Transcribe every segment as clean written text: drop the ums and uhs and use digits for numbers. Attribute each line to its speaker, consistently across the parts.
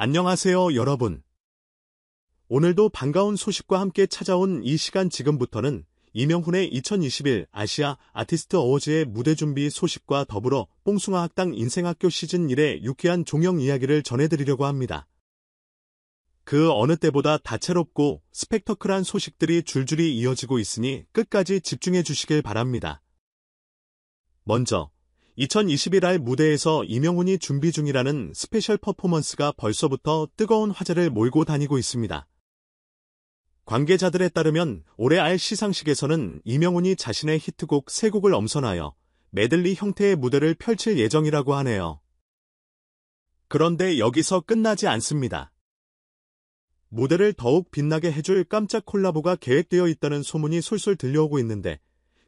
Speaker 1: 안녕하세요, 여러분. 오늘도 반가운 소식과 함께 찾아온 이 시간 지금부터는 이명훈의 2021 아시아 아티스트 어워즈의 무대 준비 소식과 더불어 뽕숭아 학당 인생학교 시즌 1의 유쾌한 종영 이야기를 전해드리려고 합니다. 그 어느 때보다 다채롭고 스펙터클한 소식들이 줄줄이 이어지고 있으니 끝까지 집중해 주시길 바랍니다. 먼저 2021알 무대에서 이명훈이 준비 중이라는 스페셜 퍼포먼스가 벌써부터 뜨거운 화제를 몰고 다니고 있습니다. 관계자들에 따르면 올해 알 시상식에서는 이명훈이 자신의 히트곡 3곡을 엄선하여 메들리 형태의 무대를 펼칠 예정이라고 하네요. 그런데 여기서 끝나지 않습니다. 무대를 더욱 빛나게 해줄 깜짝 콜라보가 계획되어 있다는 소문이 솔솔 들려오고 있는데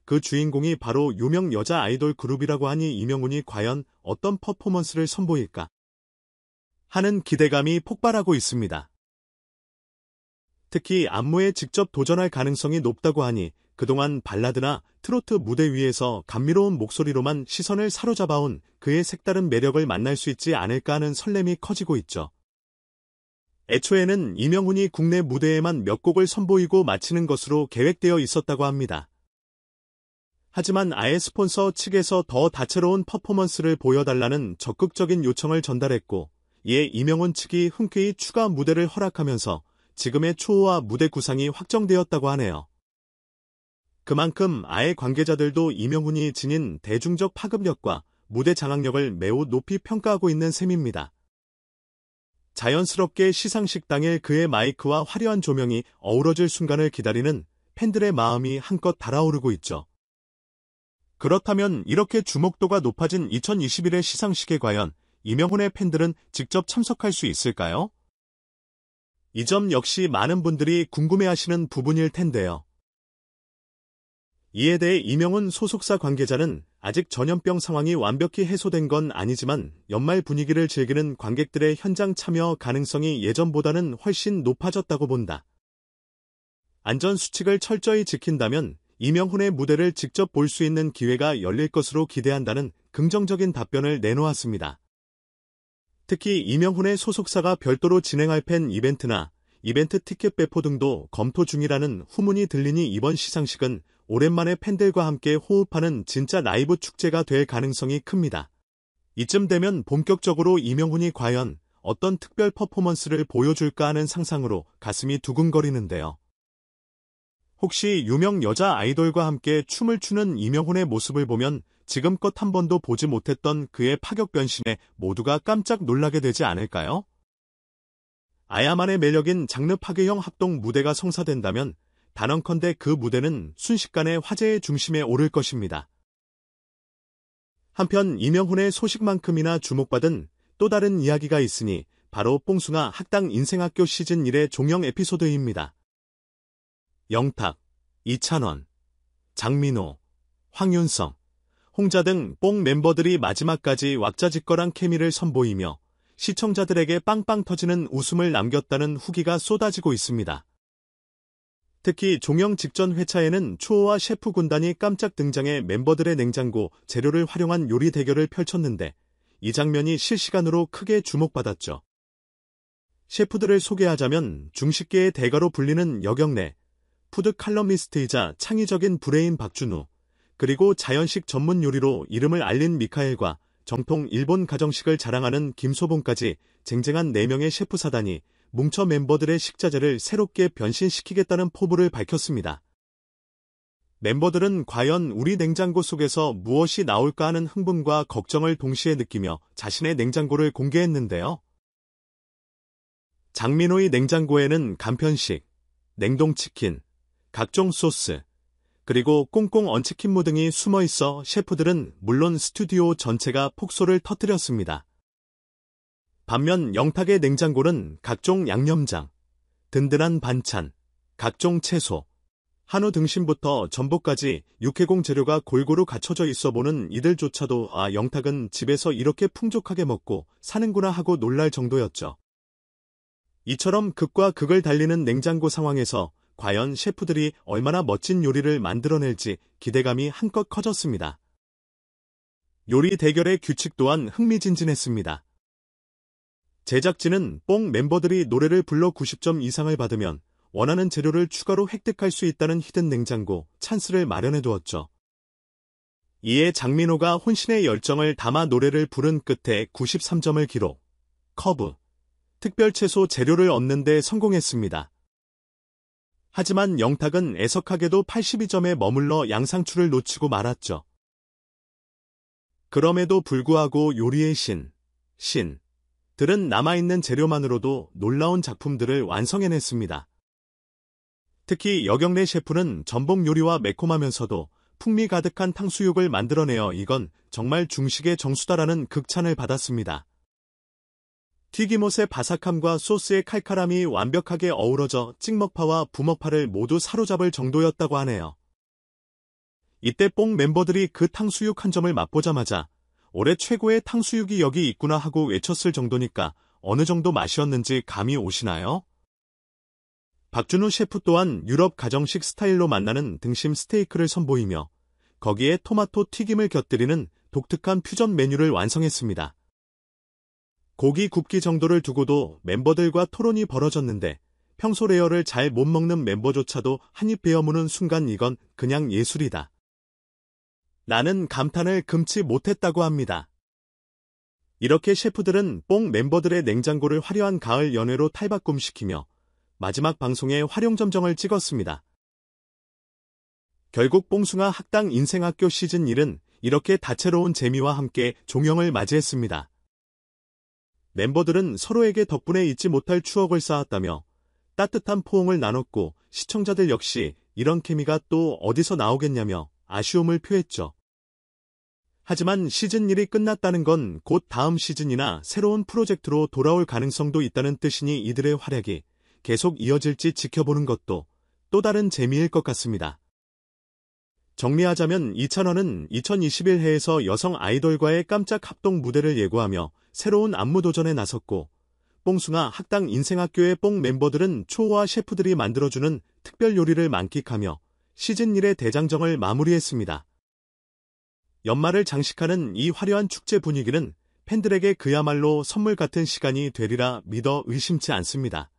Speaker 1: 그 주인공이 바로 유명 여자 아이돌 그룹이라고 하니 이명훈이 과연 어떤 퍼포먼스를 선보일까 하는 기대감이 폭발하고 있습니다. 특히 안무에 직접 도전할 가능성이 높다고 하니 그동안 발라드나 트로트 무대 위에서 감미로운 목소리로만 시선을 사로잡아온 그의 색다른 매력을 만날 수 있지 않을까 하는 설렘이 커지고 있죠. 애초에는 이명훈이 국내 무대에만 몇 곡을 선보이고 마치는 것으로 계획되어 있었다고 합니다. 하지만 아예 스폰서 측에서 더 다채로운 퍼포먼스를 보여달라는 적극적인 요청을 전달했고 이에 이명훈 측이 흔쾌히 추가 무대를 허락하면서 지금의 초호화 무대 구상이 확정되었다고 하네요. 그만큼 아예 관계자들도 이명훈이 지닌 대중적 파급력과 무대 장악력을 매우 높이 평가하고 있는 셈입니다. 자연스럽게 시상식 당일 그의 마이크와 화려한 조명이 어우러질 순간을 기다리는 팬들의 마음이 한껏 달아오르고 있죠. 그렇다면 이렇게 주목도가 높아진 2021의 시상식에 과연 이명훈의 팬들은 직접 참석할 수 있을까요? 이 점 역시 많은 분들이 궁금해하시는 부분일 텐데요. 이에 대해 이명훈 소속사 관계자는 아직 전염병 상황이 완벽히 해소된 건 아니지만 연말 분위기를 즐기는 관객들의 현장 참여 가능성이 예전보다는 훨씬 높아졌다고 본다. 안전수칙을 철저히 지킨다면 이명훈의 무대를 직접 볼 수 있는 기회가 열릴 것으로 기대한다는 긍정적인 답변을 내놓았습니다. 특히 이명훈의 소속사가 별도로 진행할 팬 이벤트나 이벤트 티켓 배포 등도 검토 중이라는 후문이 들리니 이번 시상식은 오랜만에 팬들과 함께 호흡하는 진짜 라이브 축제가 될 가능성이 큽니다. 이쯤 되면 본격적으로 이명훈이 과연 어떤 특별 퍼포먼스를 보여줄까 하는 상상으로 가슴이 두근거리는데요. 혹시 유명 여자 아이돌과 함께 춤을 추는 이명훈의 모습을 보면 지금껏 한 번도 보지 못했던 그의 파격 변신에 모두가 깜짝 놀라게 되지 않을까요? 아야만의 매력인 장르 파괴형 합동 무대가 성사된다면 단언컨대 그 무대는 순식간에 화제의 중심에 오를 것입니다. 한편 이명훈의 소식만큼이나 주목받은 또 다른 이야기가 있으니 바로 뽕숭아 학당 인생학교 시즌 1의 종영 에피소드입니다. 영탁, 이찬원, 장민호, 황윤성, 홍자 등 뽕 멤버들이 마지막까지 왁자지껄한 케미를 선보이며 시청자들에게 빵빵 터지는 웃음을 남겼다는 후기가 쏟아지고 있습니다. 특히 종영 직전 회차에는 초호화 셰프 군단이 깜짝 등장해 멤버들의 냉장고, 재료를 활용한 요리 대결을 펼쳤는데 이 장면이 실시간으로 크게 주목받았죠. 셰프들을 소개하자면 중식계의 대가로 불리는 여경래, 푸드 칼럼니스트이자 창의적인 브레인 박준우, 그리고 자연식 전문 요리로 이름을 알린 미카엘과 정통 일본 가정식을 자랑하는 김소봉까지 쟁쟁한 4명의 셰프 사단이 뭉쳐 멤버들의 식자재를 새롭게 변신시키겠다는 포부를 밝혔습니다. 멤버들은 과연 우리 냉장고 속에서 무엇이 나올까 하는 흥분과 걱정을 동시에 느끼며 자신의 냉장고를 공개했는데요. 장민호의 냉장고에는 간편식, 냉동치킨, 각종 소스, 그리고 꽁꽁 언치킨무 등이 숨어 있어 셰프들은 물론 스튜디오 전체가 폭소를 터뜨렸습니다. 반면 영탁의 냉장고는 각종 양념장, 든든한 반찬, 각종 채소, 한우 등심부터 전복까지 육해공 재료가 골고루 갖춰져 있어 보는 이들조차도 영탁은 집에서 이렇게 풍족하게 먹고 사는구나 하고 놀랄 정도였죠. 이처럼 극과 극을 달리는 냉장고 상황에서 과연 셰프들이 얼마나 멋진 요리를 만들어낼지 기대감이 한껏 커졌습니다. 요리 대결의 규칙 또한 흥미진진했습니다. 제작진은 뽕 멤버들이 노래를 불러 90점 이상을 받으면 원하는 재료를 추가로 획득할 수 있다는 히든 냉장고 찬스를 마련해 두었죠. 이에 장민호가 혼신의 열정을 담아 노래를 부른 끝에 93점을 기록. 커브. 특별 채소 재료를 얻는 데 성공했습니다. 하지만 영탁은 애석하게도 82점에 머물러 양상추를 놓치고 말았죠. 그럼에도 불구하고 요리의 신들은 남아있는 재료만으로도 놀라운 작품들을 완성해냈습니다. 특히 여경래 셰프는 전복 요리와 매콤하면서도 풍미 가득한 탕수육을 만들어내어 이건 정말 중식의 정수다라는 극찬을 받았습니다. 튀김옷의 바삭함과 소스의 칼칼함이 완벽하게 어우러져 찍먹파와 부먹파를 모두 사로잡을 정도였다고 하네요. 이때 뽕 멤버들이 그 탕수육 한 점을 맛보자마자 올해 최고의 탕수육이 여기 있구나 하고 외쳤을 정도니까 어느 정도 맛이었는지 감이 오시나요? 박준우 셰프 또한 유럽 가정식 스타일로 만나는 등심 스테이크를 선보이며 거기에 토마토 튀김을 곁들이는 독특한 퓨전 메뉴를 완성했습니다. 고기 굽기 정도를 두고도 멤버들과 토론이 벌어졌는데 평소 레어를 잘 못 먹는 멤버조차도 한입 베어무는 순간 이건 그냥 예술이다. 나는 감탄을 금치 못했다고 합니다. 이렇게 셰프들은 뽕 멤버들의 냉장고를 화려한 가을 연회로 탈바꿈시키며 마지막 방송에 활용점정을 찍었습니다. 결국 뽕숭아 학당 인생학교 시즌1은 이렇게 다채로운 재미와 함께 종영을 맞이했습니다. 멤버들은 서로에게 덕분에 잊지 못할 추억을 쌓았다며 따뜻한 포옹을 나눴고 시청자들 역시 이런 케미가 또 어디서 나오겠냐며 아쉬움을 표했죠. 하지만 시즌1이 끝났다는 건 곧 다음 시즌이나 새로운 프로젝트로 돌아올 가능성도 있다는 뜻이니 이들의 활약이 계속 이어질지 지켜보는 것도 또 다른 재미일 것 같습니다. 정리하자면 이찬원은 2021해에서 여성 아이돌과의 깜짝 합동 무대를 예고하며 새로운 안무 도전에 나섰고 뽕숭아 학당 인생학교의 뽕 멤버들은 초호화 셰프들이 만들어주는 특별 요리를 만끽하며 시즌1의 대장정을 마무리했습니다. 연말을 장식하는 이 화려한 축제 분위기는 팬들에게 그야말로 선물 같은 시간이 되리라 믿어 의심치 않습니다.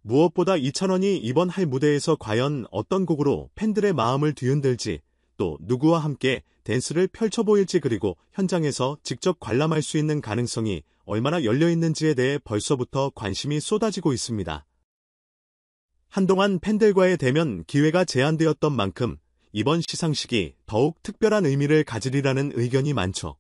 Speaker 1: 무엇보다 이찬원이 이번 할 무대에서 과연 어떤 곡으로 팬들의 마음을 뒤흔들지 또 누구와 함께 댄스를 펼쳐 보일지 그리고 현장에서 직접 관람할 수 있는 가능성이 얼마나 열려있는지에 대해 벌써부터 관심이 쏟아지고 있습니다. 한동안 팬들과의 대면 기회가 제한되었던 만큼 이번 시상식이 더욱 특별한 의미를 가지리라는 의견이 많죠.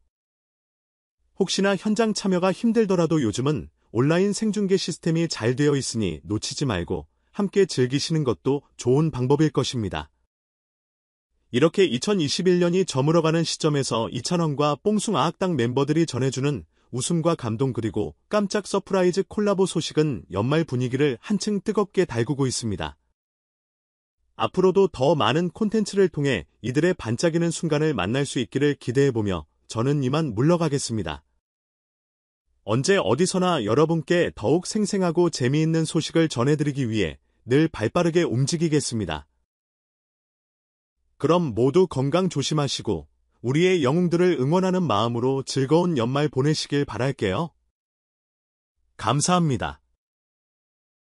Speaker 1: 혹시나 현장 참여가 힘들더라도 요즘은 온라인 생중계 시스템이 잘 되어 있으니 놓치지 말고 함께 즐기시는 것도 좋은 방법일 것입니다. 이렇게 2021년이 저물어가는 시점에서 이찬원과 뽕숭아 학당 멤버들이 전해주는 웃음과 감동 그리고 깜짝 서프라이즈 콜라보 소식은 연말 분위기를 한층 뜨겁게 달구고 있습니다. 앞으로도 더 많은 콘텐츠를 통해 이들의 반짝이는 순간을 만날 수 있기를 기대해보며 저는 이만 물러가겠습니다. 언제 어디서나 여러분께 더욱 생생하고 재미있는 소식을 전해드리기 위해 늘 발빠르게 움직이겠습니다. 그럼 모두 건강 조심하시고 우리의 영웅들을 응원하는 마음으로 즐거운 연말 보내시길 바랄게요. 감사합니다.